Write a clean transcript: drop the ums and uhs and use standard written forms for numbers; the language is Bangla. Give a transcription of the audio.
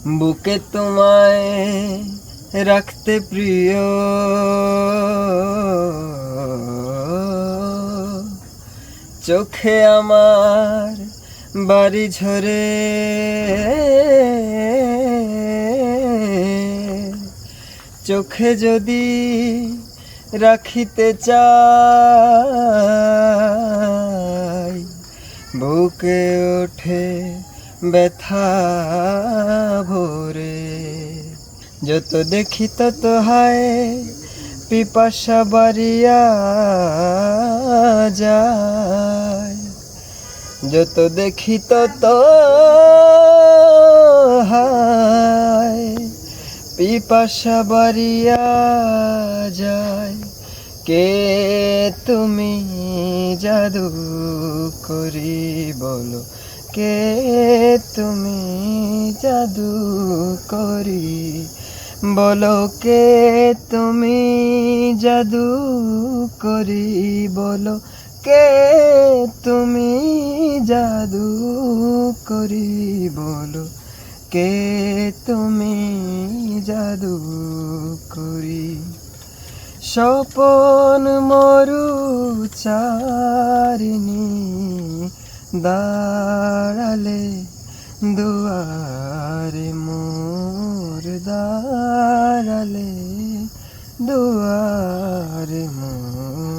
বুকে তোমায় রাখতে প্রিয়, চোখে আমার বাড়ি ঝরে, চোখে যদি রাখিতে চাই, বুকে ওঠে ব্যথা ভরে। যত দেখি তত হায় পিপাসা বাড়িয়া যায়, যত দেখি তত হায় পিপাসা বাড়িয়া যায়। কে তুমি জাদু করি বলো, কে তুমি জাদু করি বলো, কে তুমি জাদু করি বলো, কে তুমি জাদু করি বলো, কে তুমি জাদু করি। স্বপন মরু চারিণী দাঁড়ালে দুয়ারে মোর, দাঁড়ালে দুয়ারে মোর।